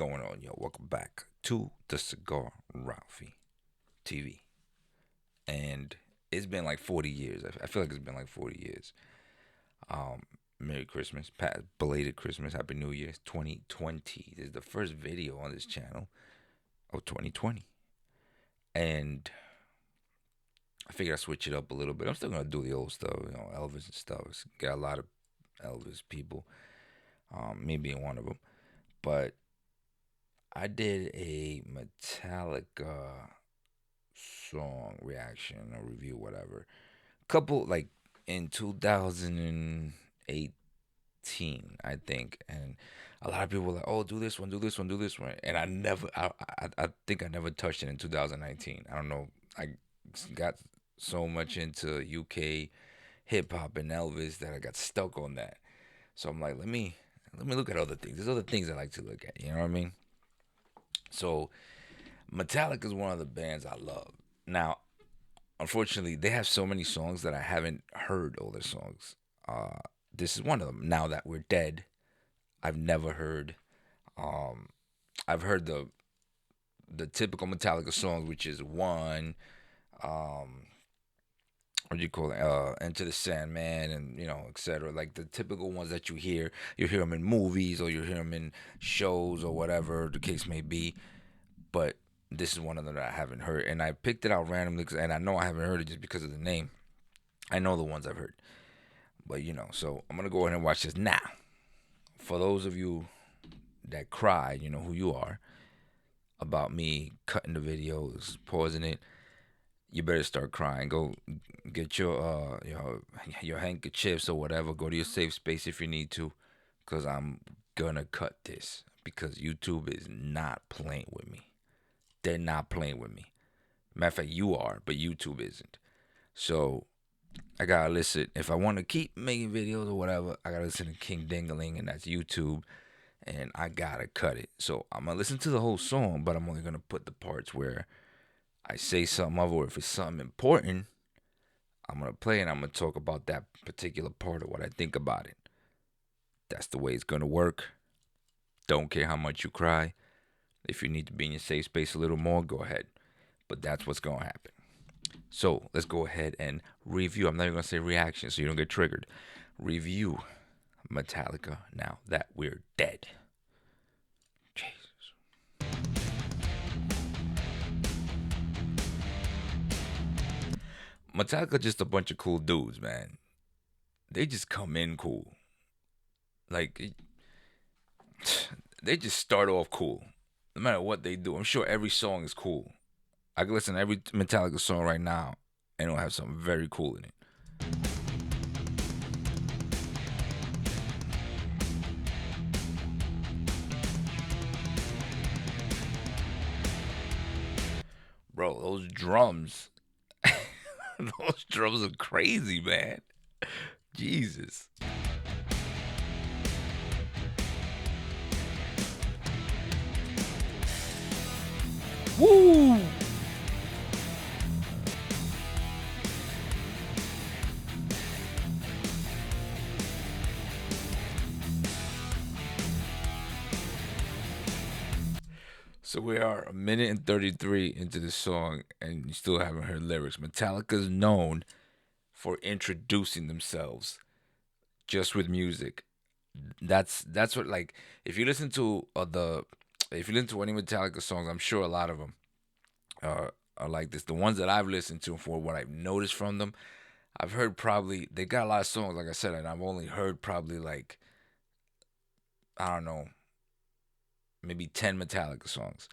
going on, yo? Welcome back to the Cigar Ralphie TV. And it's been like 40 years. I feel like it's been like 40 years. Um, Merry Christmas, belated Christmas, Happy New Year. 2020. This is the first video on this channel of 2020. And I figured I'd switch it up a little bit. I'm still going to do the old stuff, Elvis and stuff. Got a lot of Elvis people, me being one of them. But I did a Metallica song reaction or review, whatever. Couple like in 2018, I think, and a lot of people were like, "Oh, do this one, do this one, do this one," and I think I never touched it in 2019. I don't know. I got so much into UK hip hop and Elvis that I got stuck on that. So I'm like, let me look at other things. There's other things I like to look at. You know what I mean? So Metallica is one of the bands I love. Now, unfortunately, they have so many songs that I haven't heard all their songs. This is one of them. Now That We're Dead, I've never heard. Um, I've heard the typical Metallica songs, which is one, what do you call it? Enter the Sandman, and etc. Like the typical ones that you hear. You hear them in movies, or you hear them in shows, or whatever the case may be. But this is one of them that I haven't heard, and I picked it out randomly, and I know I haven't heard it just because of the name. I know the ones I've heard, but so I'm gonna go ahead and watch this now. For those of you that cry, you know who you are, about me cutting the videos, pausing it. You better start crying. Go get your handkerchiefs or whatever. Go to your safe space if you need to, cause I'm gonna cut this because YouTube is not playing with me. They're not playing with me. Matter of fact, you are, but YouTube isn't. So I gotta listen. If I want to keep making videos or whatever, I gotta listen to King Dingaling, and that's YouTube, and I gotta cut it. So I'm gonna listen to the whole song, but I'm only gonna put the parts where I say something of it, or if it's something important, I'm gonna play and I'm gonna talk about that particular part of what I think about it. That's the way it's gonna work. Don't care how much you cry. If you need to be in your safe space a little more, go ahead. But that's what's going to happen. So let's go ahead and review. I'm not even going to say reaction so you don't get triggered. Review Metallica Now That We're Dead. Jesus. Metallica just a bunch of cool dudes, man. They just come in cool. Like, they just start off cool. No matter what they do, I'm sure every song is cool. I can listen to every Metallica song right now, and it'll have something very cool in it. Bro, those drums, those drums are crazy, man. Jesus. Woo! So we are a minute and 33 into the song, and you still haven't heard lyrics. Metallica's known for introducing themselves just with music. That's what, like, if you listen to if you listen to any Metallica songs, I'm sure a lot of them are like this. The ones that I've listened to, for what I've noticed from them, I've heard probably, they got a lot of songs, like I said, and I've only heard probably like, I don't know, maybe 10 Metallica songs.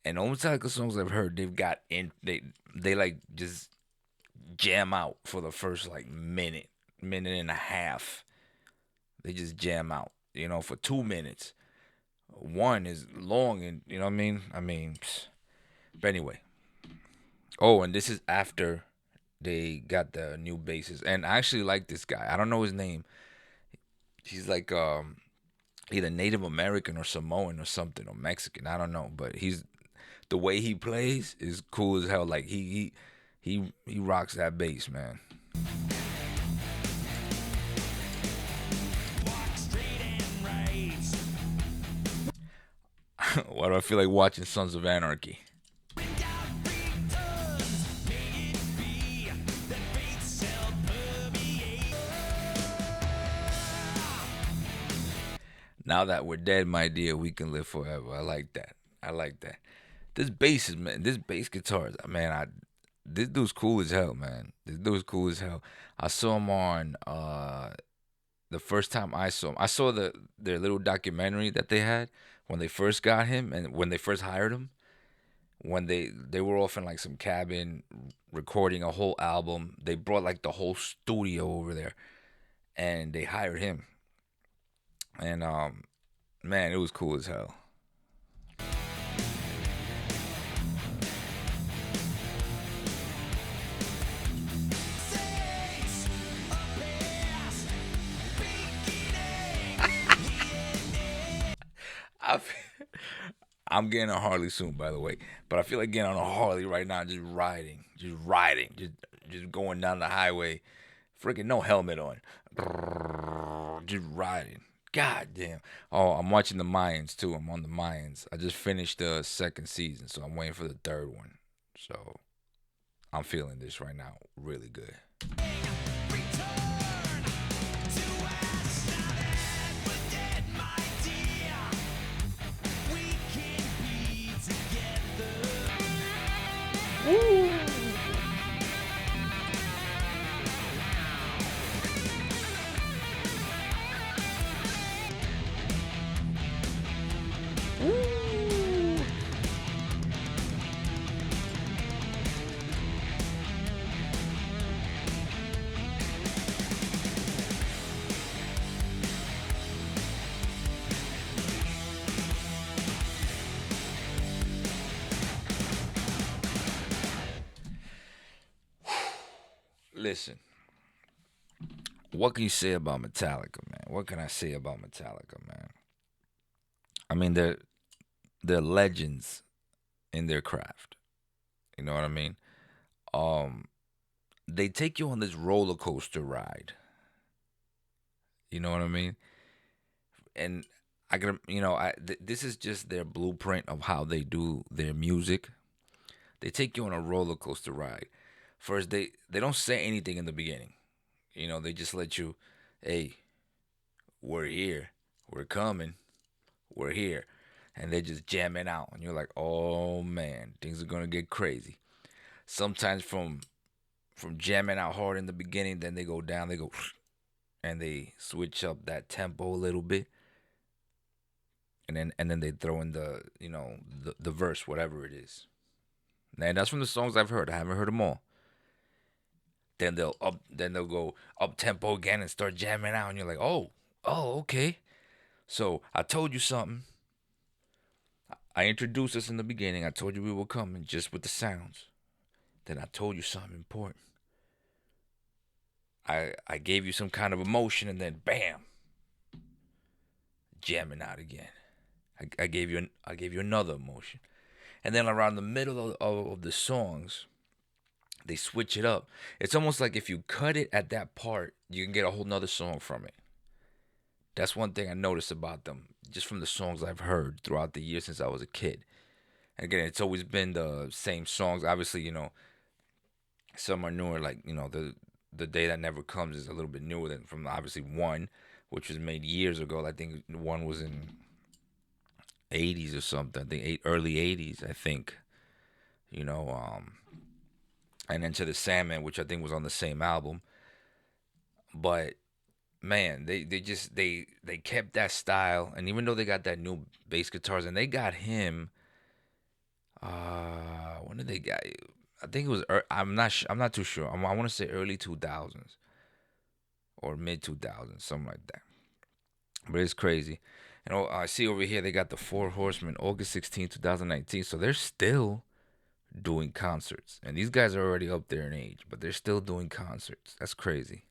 And all Metallica songs I've heard, they've got in, they like just jam out for the first like minute and a half. They just jam out, for 2 minutes. One is long, and you know what I mean? But anyway. Oh, and this is after they got the new bassist. And I actually like this guy. I don't know his name. He's like either Native American or Samoan or something, or Mexican. I don't know, but the way he plays is cool as hell. Like he rocks that bass, man. Why do I feel like watching Sons of Anarchy? Now that we're dead, my dear, we can live forever. I like that. I like that. This bass is man. This bass guitar, man. This dude's cool as hell, man. This dude's cool as hell. I saw him on the first time I saw him. I saw their little documentary that they had when they first got him and when they first hired him. When they were off in like some cabin recording a whole album. They brought like the whole studio over there and they hired him. And man, it was cool as hell. I, I'm getting a Harley soon, by the way. But I feel like getting on a Harley right now, just going down the highway, freaking no helmet on, just riding. God damn. Oh, I'm watching the Mayans too. I'm on the Mayans. I just finished the second season, so I'm waiting for the third one. So I'm feeling this right now, really good. Listen, what can you say about Metallica, man? What can I say about Metallica, man? I mean, they're legends in their craft. You know what I mean? Um, they take you on this roller coaster ride. You know what I mean? And I can, this is just their blueprint of how they do their music. They take you on a roller coaster ride. First, they don't say anything in the beginning. They just let you, hey, we're here, we're coming, we're here, and they're just jamming out, and you're like, oh man, things are gonna get crazy. Sometimes from jamming out hard in the beginning, then they go down, they go, and they switch up that tempo a little bit, and then they throw in the verse, whatever it is. And that's from the songs I've heard. I haven't heard them all. Then they'll go up tempo again and start jamming out, and you're like, oh, okay. So I told you something. I introduced us in the beginning. I told you we were coming just with the sounds. Then I told you something important. I gave you some kind of emotion, and then bam, jamming out again. I gave you another emotion, and then around the middle of the songs, they switch it up. It's almost like if you cut it at that part, you can get a whole nother song from it. That's one thing I noticed about them, just from the songs I've heard throughout the years since I was a kid. And again, it's always been the same songs. Obviously, some are newer, like the Day That Never Comes is a little bit newer than from obviously one, which was made years ago. I think one was in '80s or something. I think early '80s. I think, you know, and then To the Sandman, which I think was on the same album. But man, they kept that style, and even though they got that new bass guitars, and they got him. When did they get? I think it was. I'm not too sure. I want to say early 2000s or mid 2000s, something like that. But it's crazy. And I see over here they got the Four Horsemen, August 16, 2019. So they're still doing concerts, and these guys are already up there in age, but they're still doing concerts. That's crazy.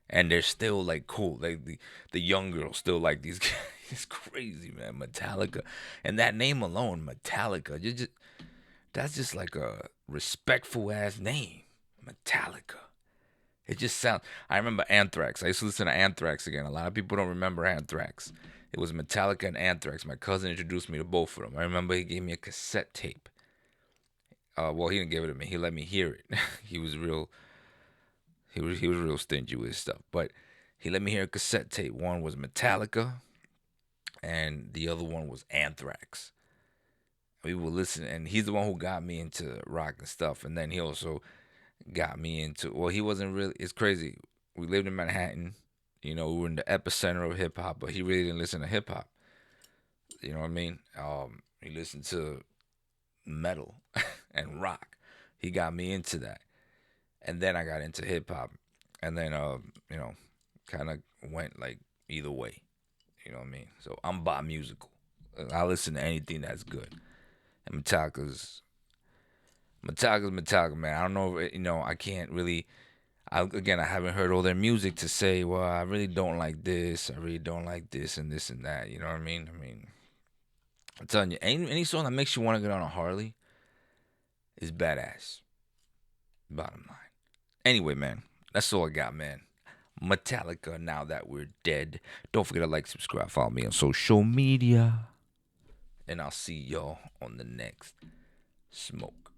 And they're still like cool. Like the young girls still like these guys. It's crazy, man. Metallica, and that name alone, Metallica. That's just like a respectful ass name, Metallica. It just sounds. I remember Anthrax. I used to listen to Anthrax again. A lot of people don't remember Anthrax. It was Metallica and Anthrax. My cousin introduced me to both of them. I remember he gave me a cassette tape. Well, he didn't give it to me. He let me hear it. he was real. He was real stingy with his stuff. But he let me hear a cassette tape. One was Metallica, and the other one was Anthrax. We would listen, and he's the one who got me into rock and stuff. And then he also got me into. Well, he wasn't really. It's crazy. We lived in Manhattan. We were in the epicenter of hip hop, but he really didn't listen to hip hop. You know what I mean? He listened to metal and rock. He got me into that, and then I got into hip hop, and then kind of went like either way. You know what I mean? So I'm bi musical. I listen to anything that's good, and Metallica's Metallica, man. I don't know, I can't really. I haven't heard all their music to say, well, I really don't like this. I really don't like this and this and that. You know what I mean? I'm telling you, any song that makes you want to get on a Harley is badass. Bottom line. Anyway, man, that's all I got, man. Metallica, now that we're dead. Don't forget to like, subscribe, follow me on social media. And I'll see y'all on the next smoke.